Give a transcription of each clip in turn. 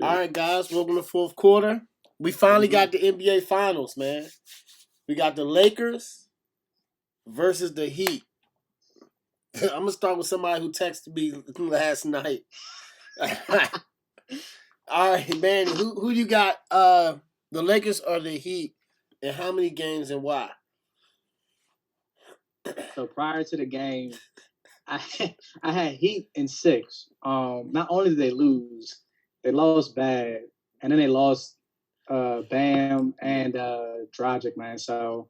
All right, guys, welcome to fourth quarter. We finally got the NBA Finals, man. We got the Lakers versus the Heat. I'm gonna start with somebody who texted me last night. All right, man. Who you got? The Lakers or the Heat, and how many games and why? So prior to the game, I I had Heat in 6. Not only did they lose, they lost bad, and then they lost Bam and Dragic, man. So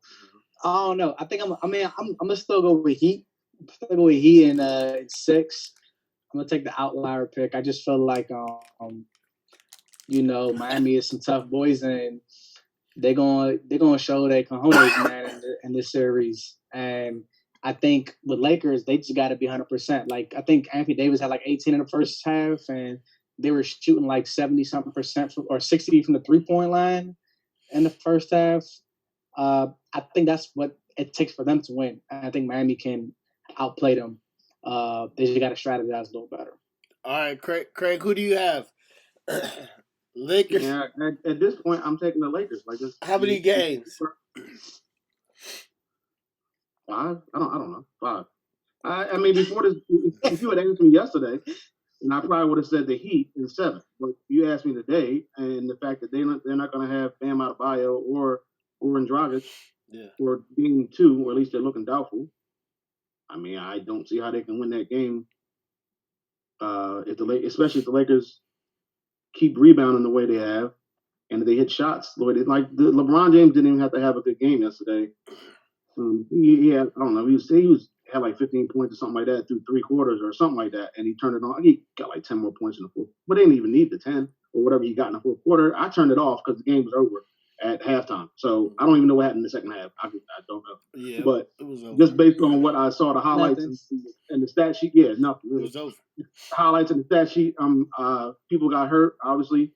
I don't know. I think I'm gonna still go with Heat. Still go with Heat in 6. I'm gonna take the outlier pick. I just feel like Miami is some tough boys, and they're gonna show their cojones, man, in this series. And I think with Lakers, they just got to be 100%. Like I think Anthony Davis had like 18 in the first half, and they were shooting like 70 something percent or 60 from the 3-point line in the first half. I think that's what it takes for them to win. I think Miami can outplay them. They just got to strategize a little better. All right, Craig, who do you have? Lakers. Yeah, at this point, I'm taking the Lakers. Like this. How many games? 5? I don't know. 5. I mean, before this, if you had asked me yesterday, and I probably would have said the Heat in 7. But you asked me today, and the fact that they're not going to have Bam Adebayo or Dragic for game 2, or at least they're looking doubtful. I mean, I don't see how they can win that game. Especially if the Lakers keep rebounding the way they have, and they hit shots the way they like. LeBron James didn't even have to have a good game yesterday. He had, I don't know, he had like 15 points or something like that through 3 quarters or something like that, and he turned it on. He got like 10 more points in the fourth, but they didn't even need the 10 or whatever he got in the fourth quarter. I turned it off because the game was over at halftime. So I don't even know what happened in the second half. I don't know. Yeah, but just based on what I saw, the highlights and the stat sheet, nothing. It was over. The highlights and the stat sheet. People got hurt, obviously.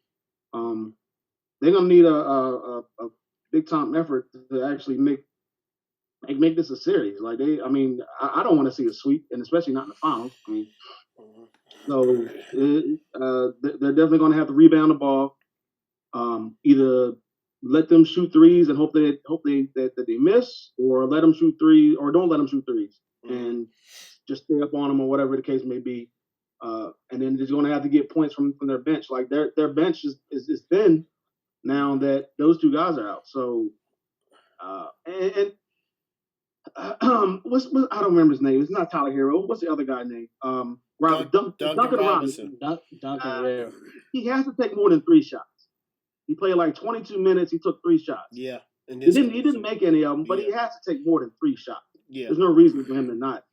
They're gonna need a big time effort to actually make this a series. Like I don't want to see a sweep, and especially not in the finals. I mean, so they're definitely going to have to rebound the ball. Either let them shoot threes and hope that they miss, or let them shoot threes, or don't let them shoot threes, and just stay up on them, or whatever the case may be. And then they're going to have to get points from their bench. Like their bench is thin now that those 2 guys are out. So I don't remember his name. It's not Tyler Hero. What's the other guy's name? Duncan Robinson. Duncan. He has to take more than 3 shots. He played like 22 minutes. He took 3 shots. Yeah. He didn't make any of them, but he has to take more than 3 shots. Yeah. There's no reason for him to not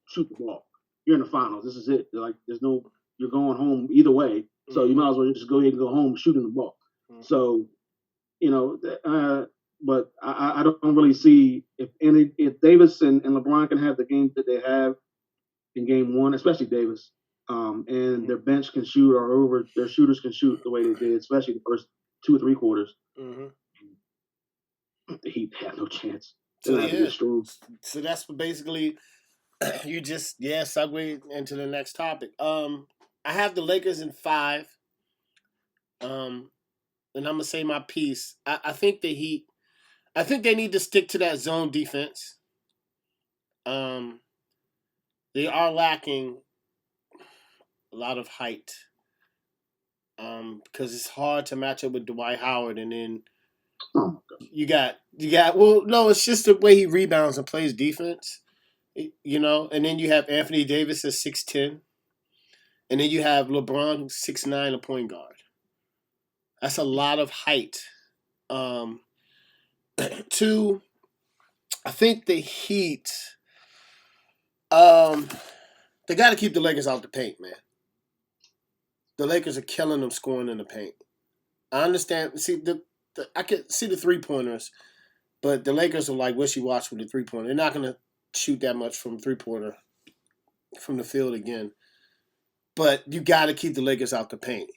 shoot the ball. You're in the finals. This is it. Like you're going home either way. So you might as well just go ahead and go home shooting the ball. Mm-hmm. So, but I don't really see if Davis and LeBron can have the games that they have in game 1, especially Davis, and their bench can shoot, or their shooters can shoot the way they did, especially the first 2 or 3 quarters. Mm-hmm. The Heat have no chance. So that's basically you just segue into the next topic. I have the Lakers in 5. And I'm gonna say my piece. I think the Heat. I think they need to stick to that zone defense. They are lacking a lot of height. Because it's hard to match up with Dwight Howard, and then you got. Well, no, it's just the way he rebounds and plays defense. And then you have Anthony Davis at 6'10", and then you have LeBron 6'9", a point guard. That's a lot of height. 2, I think the Heat, they got to keep the Lakers out the paint, man. The Lakers are killing them scoring in the paint. I understand. See, I can see the 3-pointers, but the Lakers are like wishy-washy with the 3-pointer. They're not going to shoot that much from 3-pointer from the field again. But you got to keep the Lakers out the paint.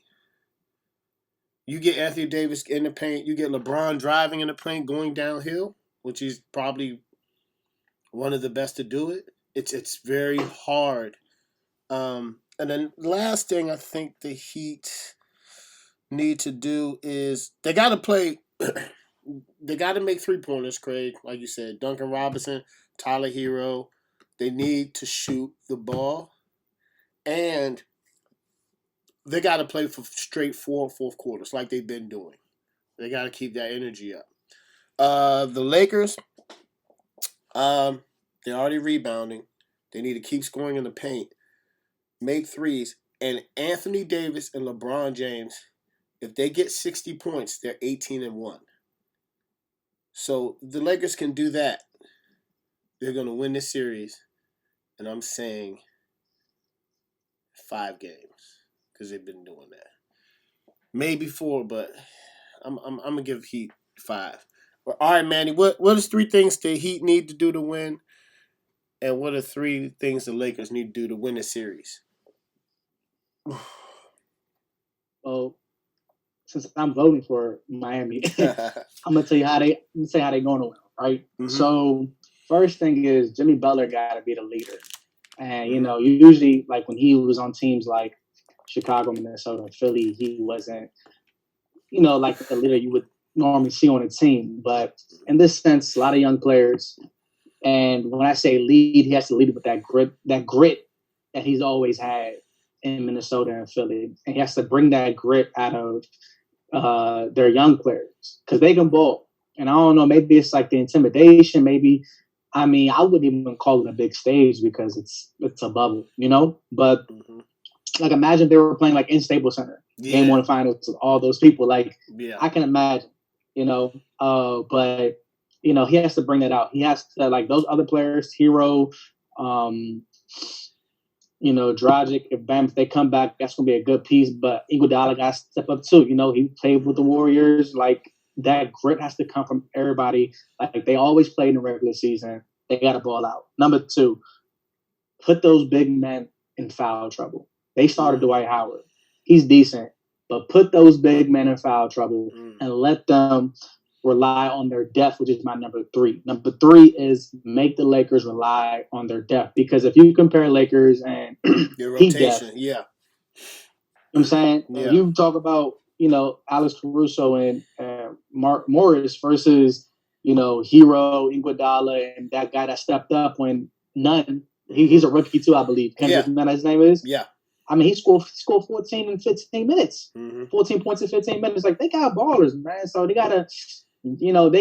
You get Anthony Davis in the paint. You get LeBron driving in the paint, going downhill, which is probably one of the best to do it. It's very hard. And then last thing, I think the Heat need to do is they got to play. They got to make 3-pointers, Craig. Like you said, Duncan Robinson, Tyler Hero. They need to shoot the ball, and they got to play for straight fourth quarters like they've been doing. They got to keep that energy up. The Lakers, they're already rebounding. They need to keep scoring in the paint, make threes, and Anthony Davis and LeBron James, if they get 60 points, they're 18-1. So the Lakers can do that. They're going to win this series, and I'm saying 5 games because they've been doing that. Maybe 4, but I'm gonna give Heat 5. Well, all right, Manny. What is 3 things the Heat need to do to win, and what are 3 things the Lakers need to do to win the series? Well, since I'm voting for Miami, I'm gonna tell you how they're going to win, right? Mm-hmm. So first thing is Jimmy Butler got to be the leader, and you know, usually like when he was on teams like Chicago, Minnesota, Philly, he wasn't, you know, like the leader you would normally see on a team. But in this sense, a lot of young players, and when I say lead, he has to lead with that grit that he's always had in Minnesota and Philly, and he has to bring that grit out of their young players because they can ball. And I don't know, maybe it's like the intimidation. Maybe, I mean, I wouldn't even call it a big stage because it's a bubble, you know. But like, imagine they were playing like in Staples Center, Game 1 finals with all those people. Like, I can imagine, you know. But you know, he has to bring that out. He has to, like, those other players, Hero, you know, Dragic, if they come back, that's gonna be a good piece. But Iguodala got to step up too. You know, he played with the Warriors. Like, that grit has to come from everybody. Like, they always played in the regular season. They got to ball out. Number 2, put those big men in foul trouble. They started Dwight Howard. He's decent, but put those big men in foul trouble and let them rely on their depth, which is my number 3. Number 3 is make the Lakers rely on their depth, because if you compare Lakers and Heat depth, yeah, you know what I'm saying? Yeah. You talk about, you know, Alex Caruso and Mark Morris versus, you know, Hero, Iguodala, and that guy that stepped up when none. He's a rookie too, I believe. Kendrick Nunn, his name is. Yeah. I mean, he scored 14 in 15 minutes. 14 points in 15 minutes. Like, they got ballers, man. So they gotta, you know,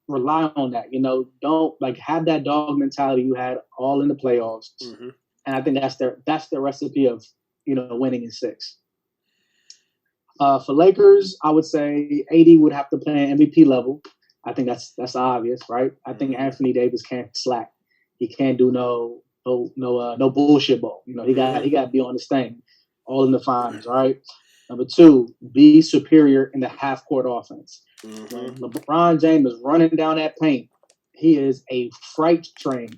rely on that. You know, don't, like, have that dog mentality you had all in the playoffs. And I think that's the recipe of, you know, winning in 6. For Lakers, I would say AD would have to play an MVP level. I think that's obvious, right? I think Anthony Davis can't slack. He can't do no bullshit ball. You know, he got to be on this thing, all in the finals. All right. Number 2, be superior in the half court offense. When LeBron James is running down that paint, he is a freight train,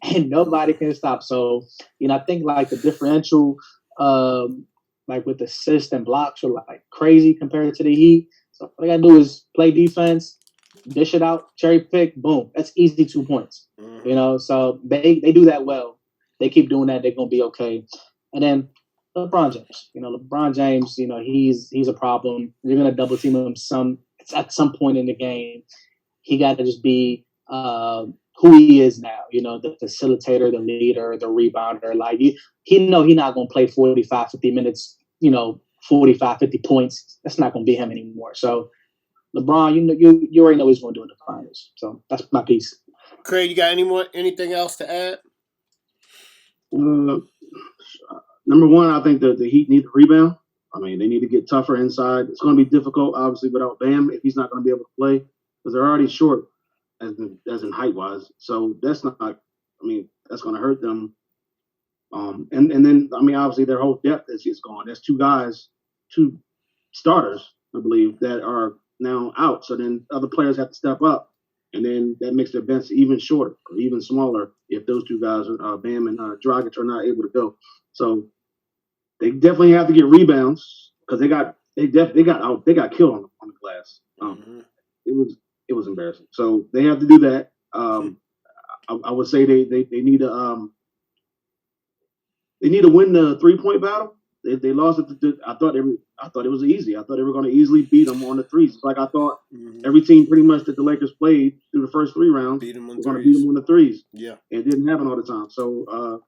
and nobody can stop. So, you know, I think like the differential, like with assists and blocks, are like crazy compared to the Heat. So all they gotta do is play defense, dish it out, cherry pick, boom. That's easy 2 points. You know, so they do that well. They keep doing that, they're gonna be okay. And then LeBron James. You know, LeBron James, you know, he's a problem. You're gonna double team him at some point in the game. He gotta just be who he is now, you know, the facilitator, the leader, the rebounder. Like, he know he's not gonna play 45, 50 minutes, you know, 45, 50 points. That's not gonna be him anymore. So LeBron, you know, you already know what he's gonna do in the finals. So that's my piece. Craig, you got anything else to add? Number 1, I think the Heat need to rebound. I mean, they need to get tougher inside. It's going to be difficult, obviously, without Bam if he's not going to be able to play, because they're already short as in height wise. So that's not. I mean, that's going to hurt them. And then, I mean, obviously their whole depth is gone. There's 2 starters, I believe, that are now out. So then other players have to step up, and then that makes their bench even shorter or even smaller if those 2 guys, Bam and Dragic, are not able to go. So they definitely have to get rebounds, because they got killed on the glass. It was embarrassing. So they have to do that. I would say they need to win the 3-point battle. they lost it. I thought it was easy. I thought they were going to easily beat them on the threes. Like I thought every team pretty much that the Lakers played through the first 3 rounds Beat 'em on were going to beat them on the threes. Yeah. And it didn't happen all the time. So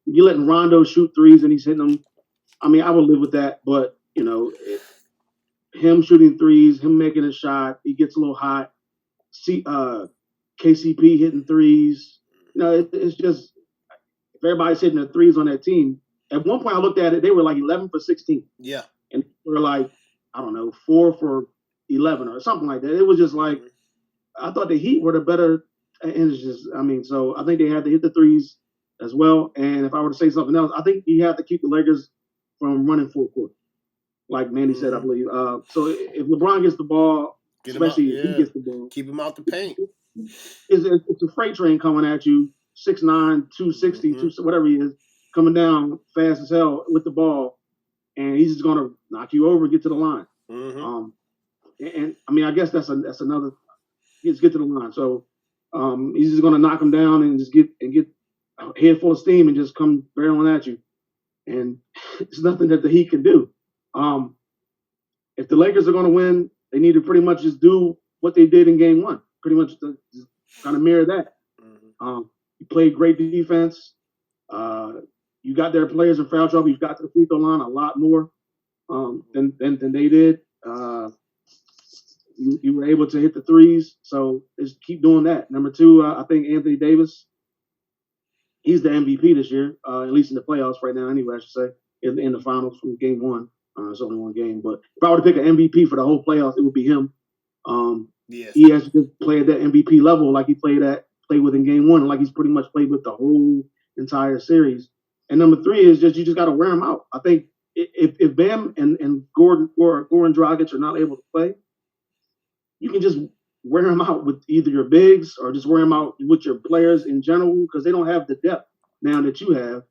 you're letting Rondo shoot threes and he's hitting them. I mean, I would live with that, but him shooting threes, him making a shot, he gets a little hot. See, KCP hitting threes. It's just if everybody's hitting the threes on that team. At one point, I looked at it; they were like 11 for 16. Yeah, and they were like, I don't know, 4 for 11 or something like that. It was just like I thought the Heat were the better. And it's just, I mean, so I think they had to hit the threes as well. And if I were to say something else, I think you have to keep the Lakers from running full court, like Manny said, I believe. So if LeBron gets the ball, especially if he gets the ball, keep him out the paint. It's a freight train coming at you, 6'9", 260, whatever he is, coming down fast as hell with the ball, and he's just gonna knock you over and get to the line. And I mean, I guess that's another. Let's get to the line. So he's just gonna knock him down and just get a head full of steam and just come barreling at you, and it's nothing that the Heat can do. If the Lakers are gonna win, they need to pretty much just do what they did in Game 1. Pretty much to kind of mirror that. You played great defense. You got their players in foul trouble. You got to the free throw line a lot more than they did. You were able to hit the threes, so just keep doing that. Number 2, I think Anthony Davis. He's the MVP this year, at least in the playoffs right now. Anyway, I should say in the finals from Game 1. It's only one game, but if I were to pick an MVP for the whole playoffs, it would be him. Yes. He has just played at MVP level like he played with in Game 1, like he's pretty much played with the whole entire series. And number 3 is you just got to wear him out. I think if Bam and Goran Dragic are not able to play, you can just wear him out with either your bigs or just wear him out with your players in general because they don't have the depth now that you have.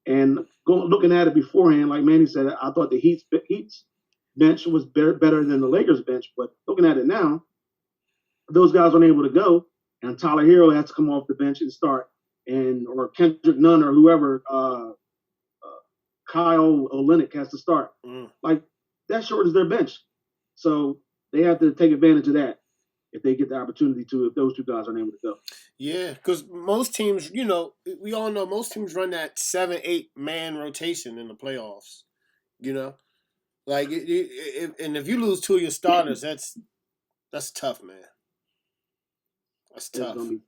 And looking at it beforehand, like Manny said, I thought the Heat's bench was better than the Lakers bench. But looking at it now, those guys aren't able to go, and Tyler Hero has to come off the bench and start, or Kendrick Nunn or whoever, Kyle Olynyk has to start. Like that shortens their bench, so they have to take advantage of that if they get the opportunity to. If those 2 guys aren't able to go. Yeah, because most teams, we all know most teams run that 7-8 man rotation in the playoffs. Like and if you lose 2 of your starters, that's tough, man. That's tough. And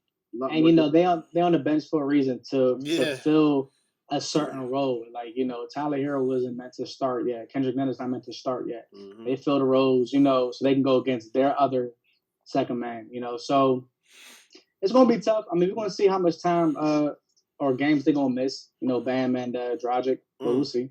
they on the bench for a reason to fulfill a certain role. Like Tyler Hero wasn't meant to start yet. Kendrick Nunn is not meant to start yet. They fill the roles, so they can go against their other second man. So it's gonna be tough. I mean, we're gonna see how much time or games they're gonna miss. Bam and Dragic, but we'll see.